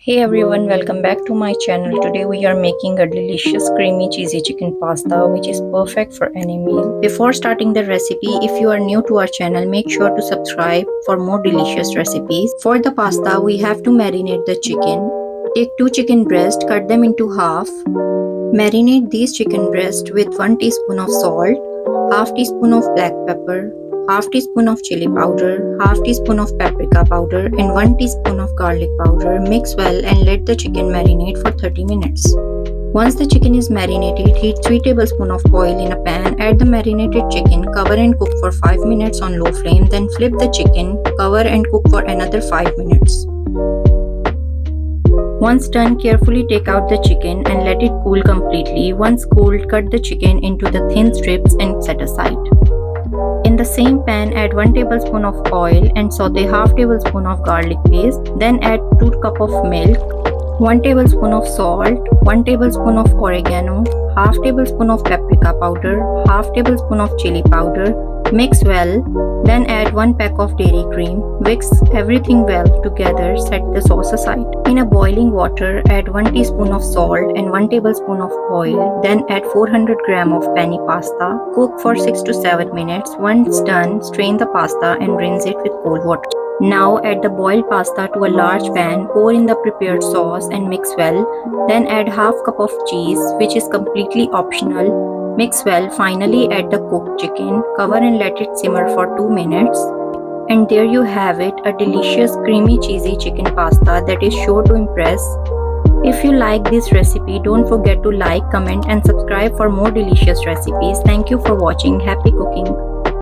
Hey everyone, welcome back to my channel. Today we are making a delicious creamy cheesy chicken pasta which is perfect for any meal. Before starting the recipe, if you are new to our channel, make sure to subscribe for more delicious recipes. For the pasta, we have to marinate the chicken. Take 2 chicken breasts, cut them into half. Marinate these chicken breasts with 1 teaspoon of salt, half teaspoon of black pepper, half teaspoon of chili powder, half teaspoon of paprika powder and 1 teaspoon of garlic powder. Mix well and let the chicken marinate for 30 minutes. Once the chicken is marinated, heat 3 tablespoons of oil in a pan, add the marinated chicken, cover and cook for 5 minutes on low flame, then flip the chicken, cover and cook for another 5 minutes. Once done, carefully take out the chicken and let it cool completely. Once cooled, cut the chicken into the thin strips and set aside. In the same pan, add 1 tablespoon of oil and saute half tablespoon of garlic paste. Then add 2 cups of milk, 1 tablespoon of salt, 1 tablespoon of oregano, half tablespoon of paprika powder, half tablespoon of chili powder. Mix well, then add 1 pack of dairy cream. Mix everything well together, set the sauce aside. In a boiling water, add 1 teaspoon of salt and 1 tablespoon of oil. Then add 400 gram of penne pasta. Cook for 6 to 7 minutes. Once done, strain the pasta and rinse it with cold water. Now add the boiled pasta to a large pan, pour in the prepared sauce and mix well. Then add half cup of cheese, which is completely optional. Mix well. Finally add the cooked chicken, cover and let it simmer for 2 minutes. And there you have it, a delicious creamy cheesy chicken pasta that is sure to impress. If you like this recipe, don't forget to like, comment and subscribe for more delicious recipes. Thank you for watching. Happy cooking.